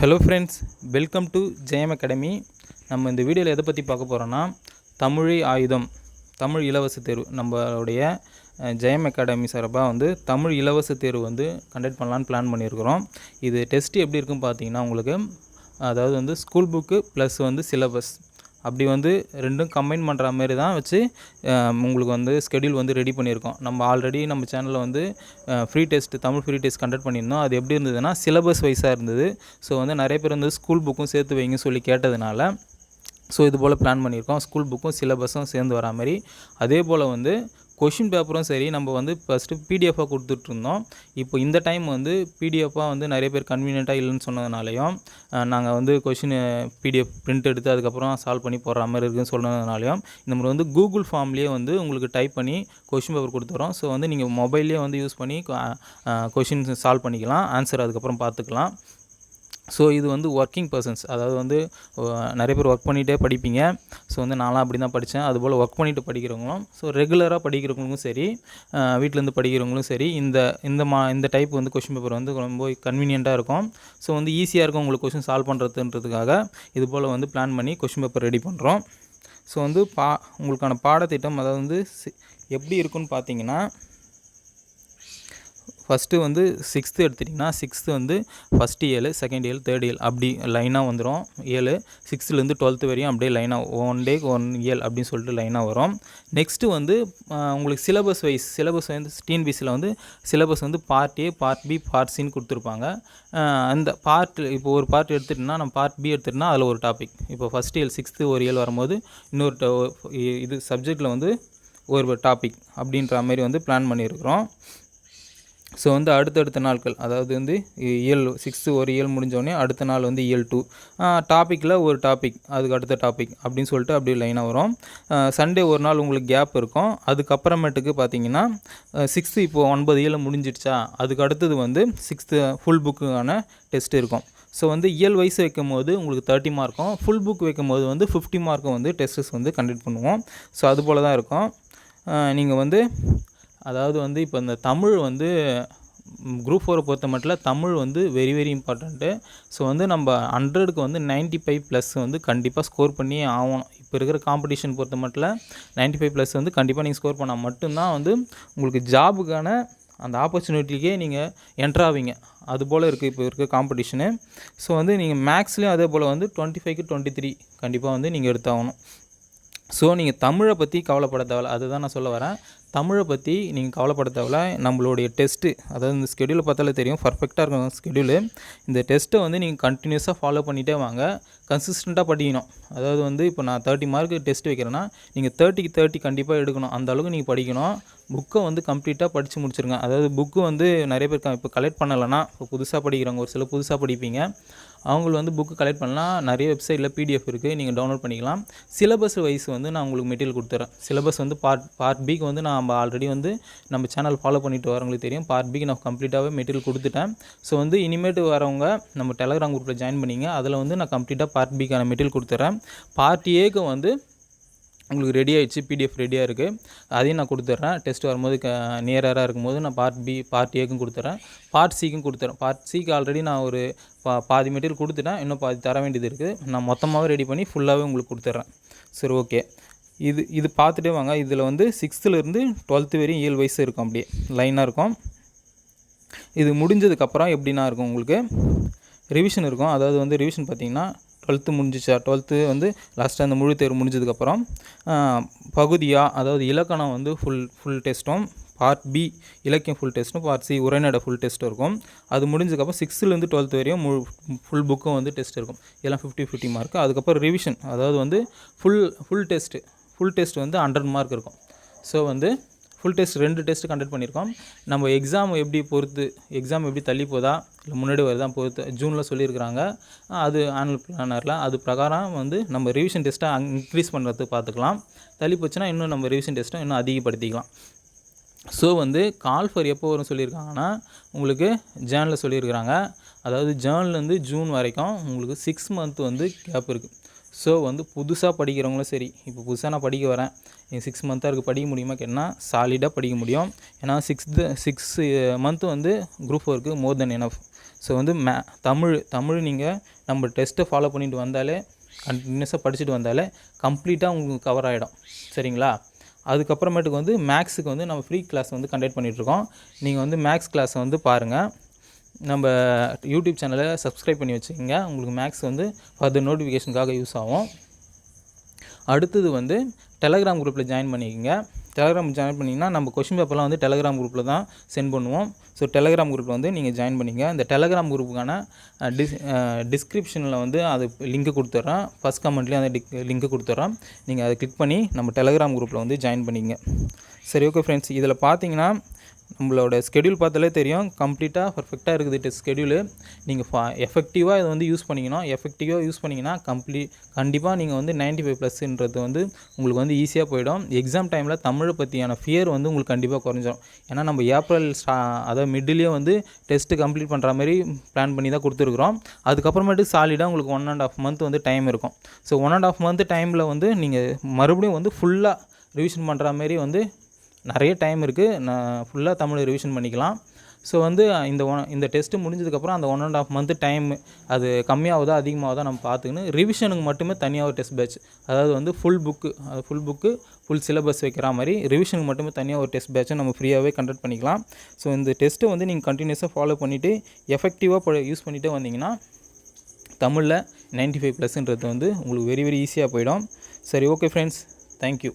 Hello friends, welcome to Jayam academy. நம்ம இந்த வீடியோவில் எதை பற்றி பார்க்க போகிறோன்னா, தமிழே ஆயுதம், தமிழ் இலவச தேர்வு. நம்மளுடைய ஜெயம் அகாடமி சார்பாக தமிழ் இலவச தேர்வு கண்டக்ட் பண்ணலான்னு பிளான் பண்ணியிருக்கிறோம். இது டெஸ்ட்டு எப்படி இருக்குன்னு பார்த்தீங்கன்னா, உங்களுக்கு அதாவது ஸ்கூல் புக்கு ப்ளஸ் சிலபஸ் அப்படி ரெண்டும் கம்பைன் பண்ணுற மாரி தான் வச்சு உங்களுக்கு ஸ்கெடியூல் ரெடி பண்ணியிருக்கோம். நம்ம ஆல்ரெடி நம்ம சேனலில் free test, Tamil free test conduct பண்ணியிருந்தோம். அது எப்படி இருந்ததுன்னா, சிலபஸ் வைஸாக இருந்தது. ஸோ நிறைய பேர் ஸ்கூல் புக்கும் சேர்த்து வைங்க சொல்லி கேட்டதுனால இது போல் பிளான் பண்ணியிருக்கோம். ஸ்கூல் புக்கும் சிலபஸும் சேர்ந்து வரா மாதிரி. அதே போல் கொஷின் பேப்பரும் சரி, நம்ம ஃபஸ்ட்டு பிடிஎஃபாக கொடுத்துட்ருந்தோம். இப்போ இந்த டைம் பிடிஎஃபாக நிறைய பேர் கன்வீனியண்ட்டாக இல்லைன்னு சொன்னதுனாலையும், நாங்கள் கொஷின் பிடிஎஃப் பிரிண்ட் எடுத்து அதுக்கப்புறம் சால்வ் பண்ணி போடுற மாதிரி இருக்குதுன்னு சொன்னதுனாலையும், இந்த மாதிரி கூகுள் ஃபார்ம்லேயே உங்களுக்கு டைப் பண்ணி கொஷின் பேப்பர் கொடுத்துறோம். ஸோ நீங்கள் மொபைல்லேயே யூஸ் பண்ணி கொஷின் சால்வ் பண்ணிக்கலாம், ஆன்சர் அதுக்கப்புறம் பார்த்துக்கலாம். ஸோ இது ஒர்க்கிங் பர்சன்ஸ், அதாவது நிறைய பேர் ஒர்க் பண்ணிகிட்டே படிப்பீங்க. ஸோ நான்லாம் அப்படி தான் படித்தேன். அதுபோல் ஒர்க் பண்ணிவிட்டு படிக்கிறவங்களும், ஸோ ரெகுலராக படிக்கிறவங்களுக்கும் சரி, வீட்டிலேருந்து படிக்கிறவங்களும் சரி, இந்த டைப் கொஷின் பேப்பர் ரொம்ப கன்வீனியண்ட்டாக இருக்கும். ஸோ ஈஸியாக இருக்கும் உங்களுக்கு கொஷின் சால்வ் பண்ணுறதுன்றதுக்காக இது போல் பிளான் பண்ணி கொஷின் பேப்பர் ரெடி பண்ணுறோம். ஸோ உங்களுக்கான பாடத்திட்டம் அதாவது எப்படி இருக்குன்னு பார்த்தீங்கன்னா, ஃபஸ்ட்டு 6th எடுத்துட்டிங்கன்னா, 6th ஃபஸ்ட் இயல், செகண்ட் இயல், தேர்ட் இயல் அப்படி லைனாக வந்துடும். 7 6th 12th வரையும் அப்படியே லைனாக 1 டே 1 இயல் அப்படின்னு சொல்லிட்டு லைனாக வரும். நெக்ஸ்ட்டு உங்களுக்கு சிலபஸ் வைஸ், சிலபஸ் டிஎன்பிசியில் syllabus part A, part B, part சின்னு கொடுத்துருப்பாங்க. அந்த இப்போ ஒரு பார்ட் எடுத்துகிட்டோன்னா, நம்ம பார்ட் பி எடுத்துகிட்டோன்னா அதில் ஒரு டாபிக். இப்போ ஃபஸ்ட் இயல் 6th ஒரு இயல் வரும்போது இன்னொரு இது சப்ஜெக்டில் ஒரு டாபிக் அப்படின்ற மாதிரி பிளான் பண்ணியிருக்கிறோம். ஸோ அடுத்தடுத்த நாட்கள், அதாவது இயல் 6th ஒரு இயல் முடிஞ்சோடனே அடுத்த நாள் இயல் 2 டாப்பிக்கில் ஒரு டாபிக், அதுக்கு அடுத்த டாபிக் அப்படின்னு சொல்லிட்டு அப்படியே லைனாக வரும். சண்டே ஒரு நாள் உங்களுக்கு கேப் இருக்கும். அதுக்கப்புறமேட்டுக்கு பார்த்தீங்கன்னா 6th இப்போது 9 இயல் முடிஞ்சிடுச்சா, அதுக்கு அடுத்தது 6th ஃபுல் புக்குக்கான டெஸ்ட் இருக்கும். ஸோ இயல் வைஸ் வைக்கும் போது உங்களுக்கு 30 மார்க்கும், ஃபுல் புக் வைக்கும் போது 50 மார்க்கும் டெஸ்ட்டஸ் கண்டக்ட் பண்ணுவோம். ஸோ அது போல் தான் இருக்கும். நீங்கள் அதாவது இப்போ இந்த தமிழ் குரூப் 4 பொறுத்த மட்டும் Tamil very very important. So நம்ம 100க்கு 95+ கண்டிப்பாக ஸ்கோர் பண்ணி ஆகணும். இப்போ இருக்கிற காம்படிஷன் பொறுத்த மட்டும் 95+ கண்டிப்பாக நீங்கள் ஸ்கோர் பண்ணால் மட்டும்தான் உங்களுக்கு ஜாபுக்கான அந்த ஆப்பர்ச்சுனிட்டிக்கே நீங்கள் என்ட்ராவீங்க. அதுபோல் இருக்குது இப்போ இருக்க காம்படிஷனு. ஸோ நீங்கள் மேக்ஸ்லேயும் அதே போல் 25க்கு 23 கண்டிப்பாக நீங்கள் எடுத்தாகணும். ஸோ நீங்கள் தமிழை பற்றி கவலைப்பட தேவையில்ல, அதுதான் நான் சொல்ல வரேன். தமிழை பற்றி நீங்கள் கவலைப்பட தேவையில்ல. நம்மளுடைய டெஸ்ட்டு, அதாவது இந்த ஸ்கெடியூலை பார்த்தாலே தெரியும், பர்ஃபெக்டாக இருக்கும் ஸ்கெடியூலு. இந்த டெஸ்ட்டை நீங்கள் கண்டினியூஸாக ஃபாலோ பண்ணிகிட்டே வாங்க, கன்சிஸ்டண்ட்டாக படிக்கணும். அதாவது இப்போ நான் 30 மார்க்கு டெஸ்ட் வைக்கிறேன்னா, நீங்கள் 30க்கு 30 கண்டிப்பாக எடுக்கணும். அந்த அளவுக்கு நீங்கள் படிக்கணும். புக்கை கம்ப்ளீட்டாக படித்து முடிச்சிருங்க. அதாவது புக்கு நிறைய பேர் இப்போ கலெக்ட் பண்ணலைன்னா, இப்போ புதுசாக படிக்கிறவங்க ஒரு சில புதுசாக படிப்பீங்க, அவங்க புக்கு கலெக்ட் பண்ணலாம். நிறைய வெப்சைட்டில் பிடிஎஃப் இருக்குது, நீங்கள் டவுன்லோட் பண்ணிக்கலாம். சிலபஸ் வைஸ் நான் உங்களுக்கு மெட்டீரியல் கொடுத்துறேன். சிலபஸ் பார்ட் பிக்கு நான் ஆல்ரெடி நம்ம சேனல் ஃபாலோ பண்ணிட்டு வரவங்களுக்கு தெரியும். பார்ட் பிக்கு நான் கம்ப்ளீட்டாகவே மெட்டீரியல் கொடுத்துட்டேன். ஸோ இனிமேட்டு வரவங்க நம்ம டெலகிராம் குரூப்பில் ஜாயின் பண்ணிங்க. அதில் நான் கம்ப்ளீட்டாக பார்ட் பிக்கான மெட்டீரியல் கொடுத்துட்றேன். பார்ட் ஏக்கு உங்களுக்கு ரெடி ஆகிடுச்சு, பிடிஎஃப் ரெடியாக இருக்குது, அதையும் நான் கொடுத்துட்றேன். டெஸ்ட் வரும்போது நியராக இருக்கும்போது நான் பார்ட் ஏக்கும் கொடுத்துட்றேன், பார்ட் சிக்கும் கொடுத்துட்றேன். பார்ட் சிக்கு ஆல்ரெடி நான் ஒரு பாதி மெட்டீரியல் கொடுத்துட்டேன், இன்னும் பாதி தர வேண்டியது இருக்குது. நான் மொத்தமாகவே ரெடி பண்ணி ஃபுல்லாகவே உங்களுக்கு கொடுத்துட்றேன். சரி, ஓகே. இது பார்த்துட்டே வாங்க. இதில் 6th 12th வரையும் இயல் வைஸ் இருக்கும், அப்படியே லைனாக இருக்கும். இது முடிஞ்சதுக்கப்புறம் எப்படின்னா இருக்கும், உங்களுக்கு ரிவிஷன் இருக்கும். அதாவது ரிவிஷன் பார்த்திங்கன்னா 12th முடிஞ்சிச்சா, 12th லாஸ்ட்டாக அந்த முழு தேர்வு முடிஞ்சதுக்கப்புறம் பகுதியாக, அதாவது இலக்கணம் ஃபுல் டெஸ்ட்டும், பார்ட் பி இலக்கியம் ஃபுல் டெஸ்ட்டும், பார்ட் சி உரைநடை ஃபுல் டெஸ்ட்டும் இருக்கும். அது முடிஞ்சதுக்கப்புறம் 6th 12th வரையும் ஃபுல் புக்கும் டெஸ்ட் இருக்கும். இதெல்லாம் 50 மார்க்கு. அதுக்கப்புறம் ரிவிஷன், அதாவது ஃபுல் டெஸ்ட்டு 100 மார்க் இருக்கும். So full test 2 test conduct பண்ணியிருக்கோம். நம்ம எக்ஸாம் எப்படி தள்ளி போதா இல்லை முன்னாடி வருதான் பொறுத்து ஜூனில் சொல்லியிருக்கிறாங்க. அது ஆனுவல் பிளானரில் அது பிரகாரம் நம்ம ரிவிஷன் டெஸ்ட்டை இன்க்ரீஸ் பண்ணுறதுக்கு பார்த்துக்கலாம். தள்ளி போச்சுன்னா இன்னும் நம்ம ரிவிஷன் டெஸ்ட்டை இன்னும் அதிகப்படுத்திக்கலாம். ஸோ கால் ஃபார் எப்போ வரும் சொல்லியிருக்காங்கன்னா, உங்களுக்கு ஜேர்னலில் சொல்லியிருக்கிறாங்க. அதாவது ஜேர்னலேருந்து ஜூன் வரைக்கும் உங்களுக்கு 6 மந்த் கேப் இருக்குது. ஸோ வந்து புதுசாக படிக்கிறவங்களும் சரி, இப்போ புதுசாக நான் படிக்க வரேன், எனக்கு 6 மந்த்தாக இருக்குது, படிக்க முடியுமா கேட்டால் சாலிடாக படிக்க முடியும். ஏன்னா 6 மந்த்து வந்து குரூப் 4க்கு மோர் தென் எனஃப். ஸோ வந்து தமிழ் நீங்கள் நம்ம டெஸ்ட்டை ஃபாலோ பண்ணிட்டு வந்தாலே, கண்டினியூஸாக படிச்சுட்டு வந்தாலே கம்ப்ளீட்டாக உங்களுக்கு கவர் ஆகிடும். சரிங்களா? அதுக்கப்புறமேட்டுக்கு வந்து மேக்ஸுக்கு வந்து நம்ம ஃப்ரீ கிளாஸ் வந்து கண்டக்ட் பண்ணிகிட்ருக்கோம். நீங்கள் வந்து மேக்ஸ் கிளாஸை வந்து பாருங்கள். நம்ம யூடியூப் சேனலை சப்ஸ்கிரைப் பண்ணி வச்சுக்கோங்க. உங்களுக்கு மேக்ஸ் வந்து ஃபர்தர் நோட்டிஃபிகேஷனுக்காக யூஸ் ஆகும். அடுத்தது வந்து டெலகிராம் குரூப்பில் ஜாயின் பண்ணிக்கோங்க. டெலகிராம் ஜாயின் பண்ணிங்கன்னா நம்ம கொஷின் பேப்பர்லாம் வந்து டெலகிராம் குரூப்பில் தான் சென்ட் பண்ணுவோம். ஸோ டெலகிராம் குரூப்பில் வந்து நீங்கள் ஜாயின் பண்ணிங்க. இந்த டெலகிராம் குரூப்புக்கான டிஸ்கிரிப்ஷனில் வந்து அது லிங்க்கு கொடுத்துட்றேன். ஃபஸ்ட் கமெண்ட்லேயும் அந்த லிங்க்கு கொடுத்துட்றேன். நீங்கள் அதை கிளிக் பண்ணி நம்ம டெலகிராம் குரூப்பில் வந்து ஜாயின் பண்ணிங்க. சரி, ஓகே ஃப்ரெண்ட்ஸ், இதில் பார்த்தீங்கன்னா நம்மளோட ஸ்கெடியூல் பார்த்தாலே தெரியும், கம்ப்ளீட்டாக பர்ஃபெக்டாக இருக்குது ஸ்கெடியூலு. நீங்கள் எஃபெக்டிவாக இதை வந்து யூஸ் பண்ணிக்கணும். எஃபெக்டிவாக யூஸ் பண்ணிங்கன்னா கண்டிப்பாக நீங்கள் வந்து 95+ன்றது வந்து உங்களுக்கு வந்து ஈஸியாக போயிடும். எக்ஸாம் டைமில் தமிழை பற்றியான ஃபியர் வந்து உங்களுக்கு கண்டிப்பாக குறைஞ்சிடும். ஏன்னா நம்ம ஏப்ரல் அதாவது மிடிலே வந்து டெஸ்ட்டு கம்ப்ளீட் பண்ணுற மாதிரி பிளான் பண்ணி தான் கொடுத்துருக்குறோம். அதுக்கப்புறமேட்டு சாலிடாக உங்களுக்கு 1.5 மந்த் வந்து டைம் இருக்கும். ஸோ 1.5 மந்த் டைமில் வந்து நீங்கள் மறுபடியும் வந்து ஃபுல்லாக ரிவிஷன் பண்ணுற மாரி வந்து நிறைய டைம் இருக்குது. நான் ஃபுல்லாக தமிழ் ரிவிஷன் பண்ணிக்கலாம். ஸோ வந்து இந்த டெஸ்ட்டு முடிஞ்சதுக்கப்புறம் அந்த 1.5 மந்த் டைம் அது கம்மியாகுதா அதிகமாகுதா நம்ம பார்த்துக்கணும். ரிவிஷனுக்கு மட்டுமே தனியாக ஒரு டெஸ்ட் பேட்ச், அதாவது வந்து ஃபுல் புக்கு ஃபுல் சிலபஸ் வைக்கிற மாதிரி ரிவிஷனுக்கு மட்டுமே தனியாக ஒரு டெஸ்ட் பேட்சை நம்ம ஃப்ரீயாகவே கண்டக்ட் பண்ணிக்கலாம். ஸோ இந்த டெஸ்ட்டை வந்து நீங்கள் கண்டினியூஸாக ஃபாலோ பண்ணிவிட்டு எஃபெக்டிவாக யூஸ் பண்ணிகிட்டே வந்தீங்கன்னா தமிழில் 95+ன்றது வந்து உங்களுக்கு வெரி வெரி ஈஸியாக போயிடும். சரி, ஓகே ஃப்ரெண்ட்ஸ், தேங்க்யூ.